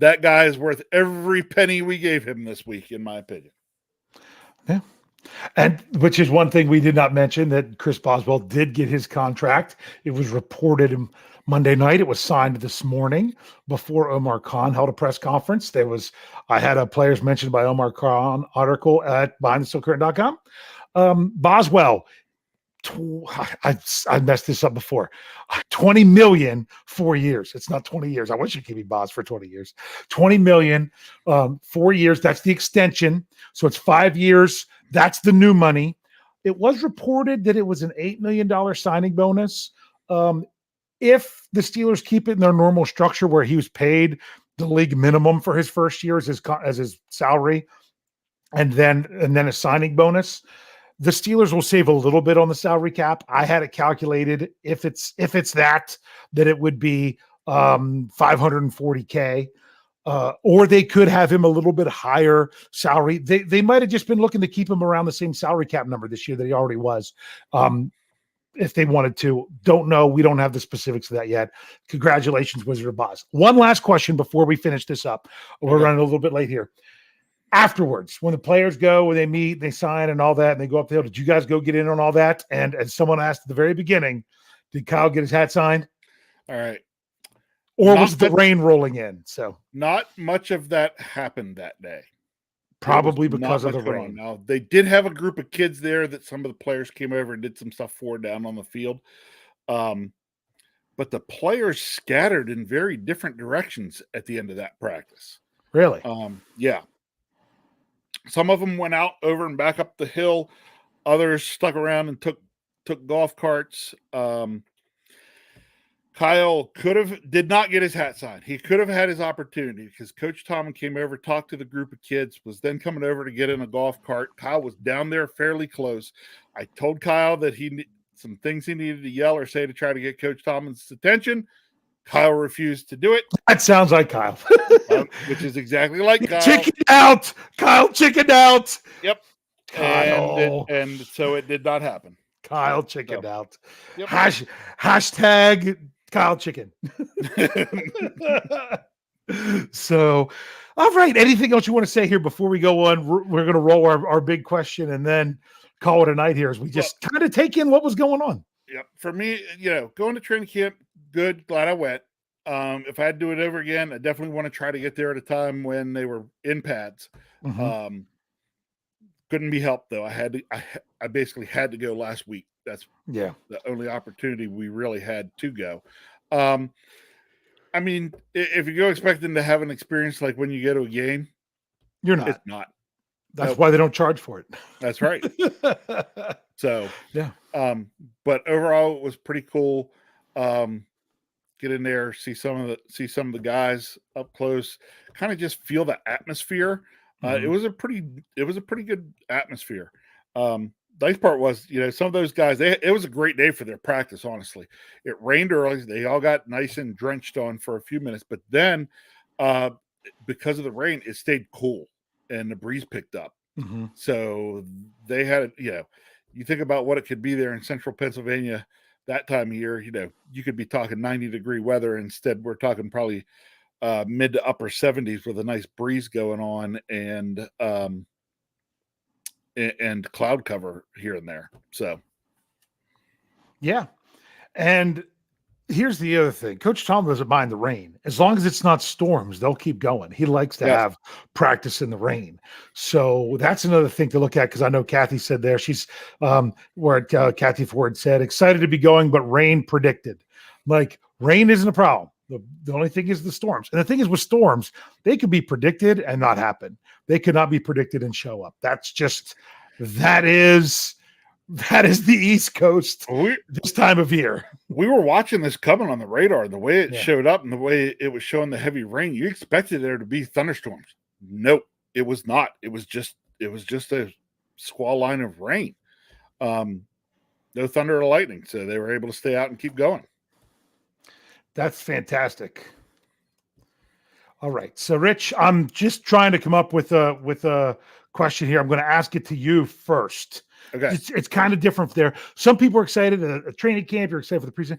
That guy is worth every penny we gave him this week, in my opinion. Yeah. And which is one thing we did not mention, that Chris Boswell did get his contract. It was reported Monday night. It was signed this morning before Omar Khan held a press conference. I had a players mentioned by Omar Khan article at BehindTheStillCurtain.com. Boswell, I messed this up before. 20 million 4 years. It's not 20 years. I wish you could be Boz for 20 years. 20 million 4 years. That's the extension. So it's 5 years. That's the new money. It was reported that it was an $8 million signing bonus. If the Steelers keep it in their normal structure where he was paid the league minimum for his first year as his salary, and then a signing bonus, the Steelers will save a little bit on the salary cap. I had it calculated if it's that it would be $540K. Or they could have him a little bit higher salary. They might have just been looking to keep him around the same salary cap number this year that he already was. If they wanted to. Don't know. We don't have the specifics of that yet. Congratulations, Wizard of Boz. One last question before we finish this up. We're running a little bit late here. Afterwards, when the players go, when they meet, they sign and all that, and they go up the hill, did you guys go get in on all that? And as someone asked at the very beginning, did Kyle get his hat signed? All right. Or was the rain rolling in? So not much of that happened that day. Probably because of the rain. Now, they did have a group of kids there that some of the players came over and did some stuff for down on the field. But the players scattered in very different directions at the end of that practice. Really? Yeah. Some of them went out over and back up the hill. Others stuck around and took golf carts. Kyle Kyle did not get his hat signed. He could have had his opportunity because Coach Tomlin came over, talked to the group of kids, was then coming over to get in a golf cart. Kyle was down there fairly close. I told Kyle that some things he needed to yell or say to try to get Coach Tomlin's attention. Kyle refused to do it. That sounds like Kyle. Which is exactly like Kyle. Chicken out. Kyle chickened out. Yep. Kyle. And so it did not happen. Kyle chickened out. Yep. Hashtag Kyle chicken. So, all right. Anything else you want to say here before we go on? We're going to roll our big question and then call it a night here as we just kind of take in what was going on. Yep. For me, going to training camp, good. Glad I went. If I had to do it over again, I definitely want to try to get there at a time when they were in pads. Mm-hmm. Couldn't be helped though. I basically had to go last week. That's the only opportunity we really had to go. I mean, if you go expecting to have an experience like when you go to a game, you're not. It's not. That's why they don't charge for it. That's right. So yeah. But overall, it was pretty cool. Get in there, see some of the guys up close, kind of just feel the atmosphere. Mm-hmm. It was a pretty good atmosphere. Nice part was, some of those guys, it was a great day for their practice, honestly. It rained early. They all got nice and drenched on for a few minutes, but then because of the rain, it stayed cool and the breeze picked up. Mm-hmm. So they had, you think about what it could be there in central Pennsylvania that time of year, you could be talking 90-degree weather. Instead, we're talking probably mid to upper 70s with a nice breeze going on and cloud cover here and there. So, yeah. And here's the other thing. Coach Tom doesn't mind the rain. As long as it's not storms, they'll keep going. He likes to have practice in the rain. So that's another thing to look at, because I know Kathy said there, she's where Kathy Ford said, excited to be going, but rain predicted. Like, rain isn't a problem. The only thing is the storms. And the thing is with storms, they could be predicted and not happen. They could not be predicted and show up. That is the East Coast this time of year. We were watching this coming on the radar. The way it showed up and the way it was showing the heavy rain, you expected there to be thunderstorms. Nope, it was not. It was just a squall line of rain. No thunder or lightning, so they were able to stay out and keep going. That's fantastic. All right. So, Rich, I'm just trying to come up with a question here. I'm going to ask it to you first. Okay. It's kind of different there. Some people are excited at a training camp. You're excited for the preseason.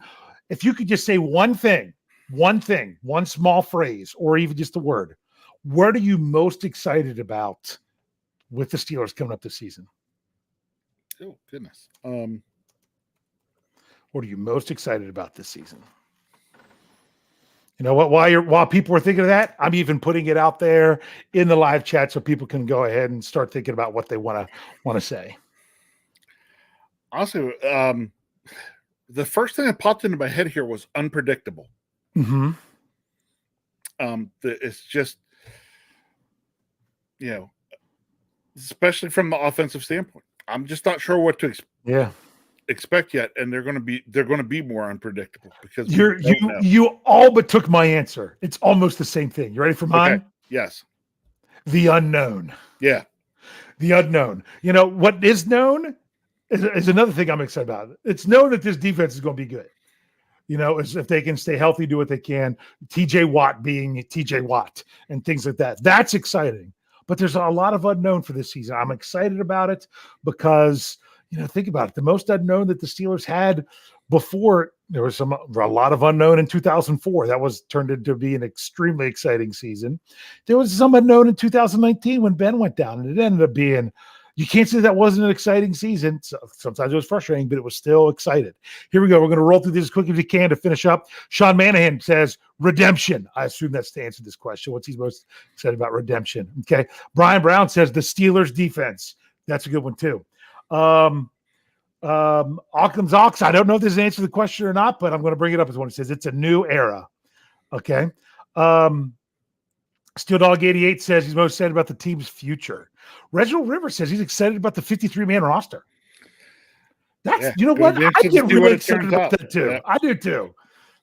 If you could just say one thing, one small phrase, or even just a word, what are you most excited about with the Steelers coming up this season? Oh, goodness. What are you most excited about this season? You know what? While people are thinking of that, I'm even putting it out there in the live chat so people can go ahead and start thinking about what they want to say. Also, the first thing that popped into my head here was unpredictable. Mm-hmm. It's just, especially from the offensive standpoint, I'm just not sure what to expect yet, and they're going to be more unpredictable because you all but took my answer. It's almost the same thing. You ready for mine? Okay. Yes. The unknown. Yeah. The unknown. What is known is another thing I'm excited about. It's known that this defense is going to be good. Is if they can stay healthy, do what they can. TJ Watt being TJ Watt and things like that. That's exciting. But there's a lot of unknown for this season. I'm excited about it because think about it. The most unknown that the Steelers had before, there was a lot of unknown in 2004. That was turned into be an extremely exciting season. There was some unknown in 2019 when Ben went down, and it ended up being, you can't say that wasn't an exciting season. So sometimes it was frustrating, but it was still excited. Here we go. We're going to roll through this as quick as we can to finish up. Sean Manahan says redemption. I assume that's to answer this question. What's he most excited about? Redemption. Okay. Brian Brown says the Steelers defense. That's a good one too. Occam's Ox, I don't know if this is an answer to the question or not, but I'm going to bring it up as one. It says it's a new era. Okay. Steel Dog 88 says he's most excited about the team's future. Reginald Rivers says he's excited about the 53-man roster. That's, what? I get really excited about that too. Yeah. I do too.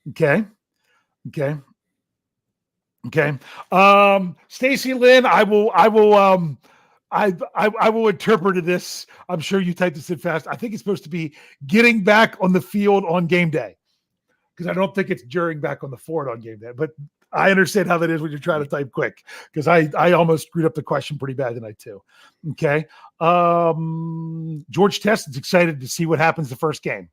Okay. Okay. Okay. Stacy Lynn, I will interpret this. I'm sure you typed this in fast. I think it's supposed to be getting back on the field on game day, because I don't think it's during back on the fort on game day. But I understand how that is when you're trying to type quick, because I almost screwed up the question pretty bad tonight too. Okay. George Test is excited to see what happens the first game.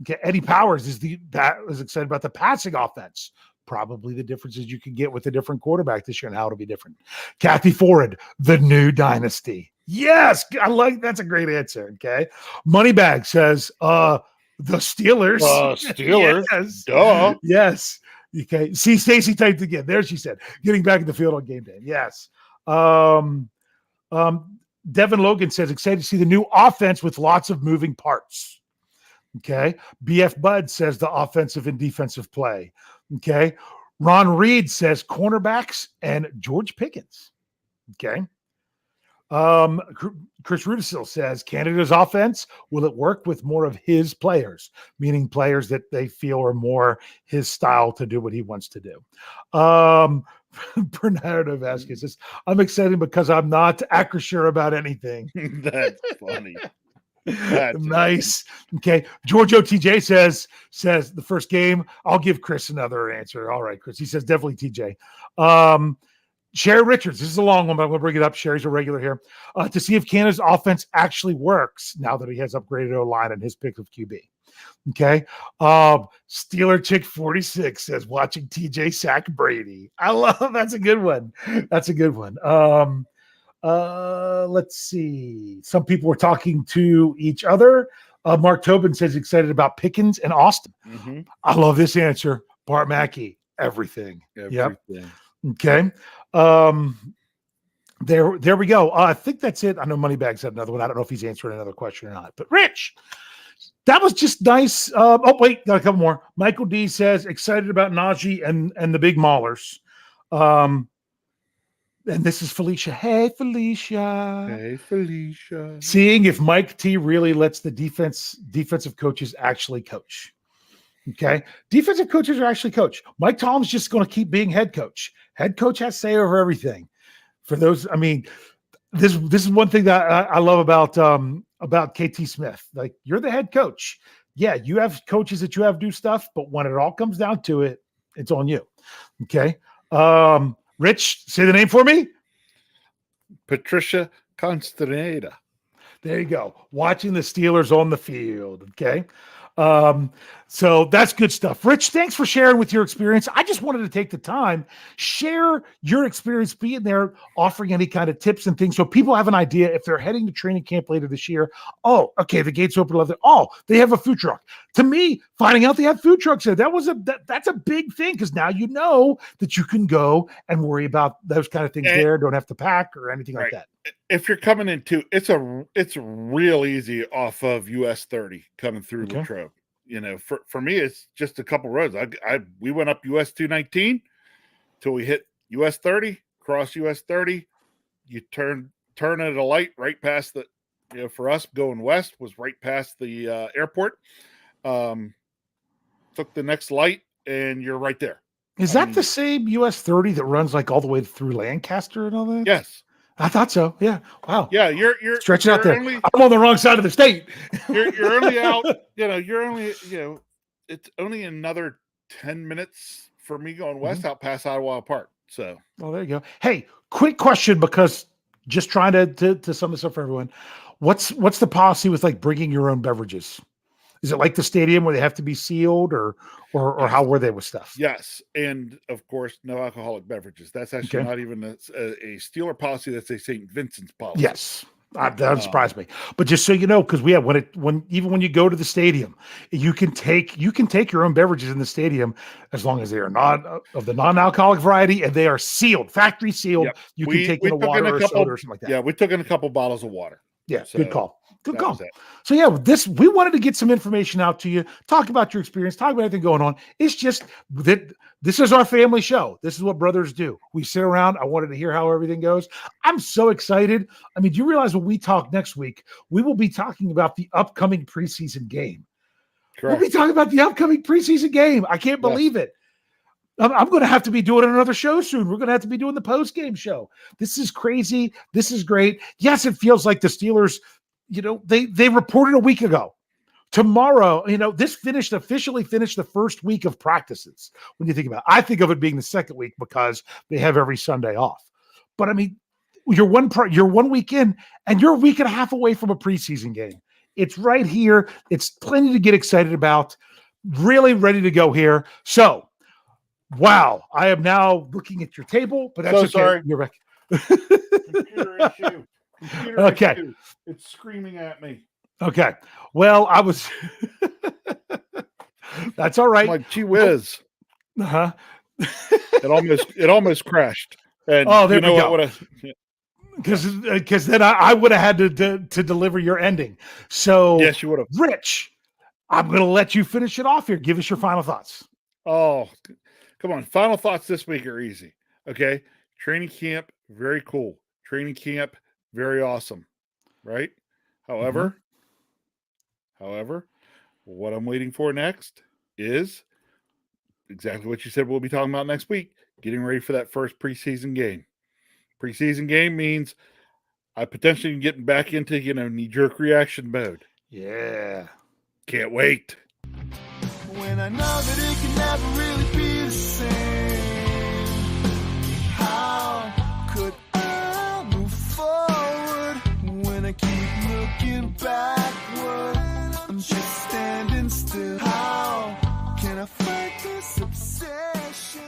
Okay. Eddie Powers is excited about the passing offense. Probably the differences you can get with a different quarterback this year and how it'll be different. Kathy Ford, the new dynasty. Yes, I like that's a great answer. Okay. Moneybag says the Steelers. Steelers. Yes. Duh. Yes. Okay. See, Stacy typed again. There she said, getting back in the field on game day. Yes. Devin Logan says, excited to see the new offense with lots of moving parts. Okay. BF Bud says the offensive and defensive play. Okay. Ron Reed says cornerbacks and George Pickens. Okay. Chris Rudisil says Canada's offense, will it work with more of his players, meaning players that they feel are more his style to do what he wants to do. Bernardo Vasquez says, I'm excited because I'm not sure about anything. That's funny. Nice. Okay. George OTJ says the first game. I'll give Chris another answer. All right, Chris. He says definitely TJ. Sherry Richards. This is a long one, but I'm going to bring it up. Sherry's a regular here. To see if Canada's offense actually works now that he has upgraded O-line and his pick of QB. Okay. Steeler Chick 46 says watching TJ sack Brady. I love that's a good one. That's a good one. Let's see. Some people were talking to each other. Mark Tobin says excited about Pickens and Austin. Mm-hmm. I love this answer. Bart Mackey, everything. Yep. Okay. There we go. I think that's it. I know Moneybags had another one. I don't know if he's answering another question or not. But Rich, that was just nice. Oh, wait, got a couple more. Michael D says excited about Najee and the big maulers. And this is Felicia. Hey, Felicia. Hey, Felicia. Seeing if Mike T really lets the defensive coaches actually coach. Okay. Defensive coaches are actually coach. Mike Tomlin's just going to keep being head coach. Head coach has say over everything. For those, I mean, this is one thing that I love about KT Smith. Like, you're the head coach. Yeah, you have coaches that you have do stuff, but when it all comes down to it, it's on you. Okay. Rich, say the name for me. Patricia Constaneda. There you go. Watching the Steelers on the field. Okay. So that's good stuff. Rich, thanks for sharing with your experience. I just wanted to take the time, share your experience being there, offering any kind of tips and things so people have an idea if they're heading to training camp later this year. Oh, okay, the gates open 11. Oh, they have a food truck. To me, finding out they have food trucks there, that's a big thing, because now you know that you can go and worry about those kind of things there. Don't have to pack or anything like that. If you're coming into it's real easy off of US 30 coming through Latrobe. You know, for me, it's just a couple roads. We went up US 219 till we hit US 30, cross US 30. You turn at a light right past the, you know, for us going west was right past the airport. Took the next light and you're right there. Is that the same US 30 that runs like all the way through Lancaster and all that? Yes. I thought so. Yeah. Wow. Yeah, you're stretching out there. I'm on the wrong side of the state. You're only out, it's only another 10 minutes for me going west out past Idlewild Park. So, well, there you go. Hey, quick question, because just trying to sum this up for everyone. What's the policy with like bringing your own beverages? Is it like the stadium where they have to be sealed, or how were they with stuff? Yes. And of course, no alcoholic beverages. That's actually not even a Steeler policy. That's a St. Vincent's policy. Yes. That doesn't surprise me. But just so you know, because when you go to the stadium, you can take your own beverages in the stadium as long as they are not of the non-alcoholic variety and they are sealed, factory sealed. Yep. You can take in a water or soda or something like that. Yeah, we took in a couple bottles of water. Yeah, so good call. Good call. So yeah, we wanted to get some information out to you, talk about your experience, talk about everything going on. It's just that this is our family show. This is what brothers do. We sit around. I wanted to hear how everything goes. I'm so excited. I mean, do you realize when we talk next week, we will be talking about the upcoming preseason game. We'll be talking about the upcoming preseason game. I can't believe it. I'm going to have to be doing another show soon. We're going to have to be doing the post-game show. This is crazy. This is great. Yes, it feels like the Steelers, they reported a week ago. Tomorrow, this officially finished the first week of practices. When you think about it, I think of it being the second week because they have every Sunday off. But I mean, you're 1 week in, and you're a week and a half away from a preseason game. It's right here. It's plenty to get excited about. Really ready to go here. So, wow, I am now looking at your table, but that's so okay. Sorry. You're right. Computer issue. Okay. Issue. It's screaming at me. Okay. Well, I was. That's all right. I'm like, gee whiz. Uh-huh. It almost crashed. And there we go. Because then I would have had to deliver your ending. So yes, you would have. Rich, I'm going to let you finish it off here. Give us your final thoughts. Oh, come on. Final thoughts this week are easy. Okay. Training camp, very cool. Training camp, very awesome. Right? However, what I'm waiting for next is exactly what you said we'll be talking about next week. Getting ready for that first preseason game. Preseason game means I potentially am getting back into, knee-jerk reaction mode. Yeah. Can't wait. When I know that it can never really be the same, how could I move forward when I keep looking backward? I'm just standing still. How can I fight this obsession?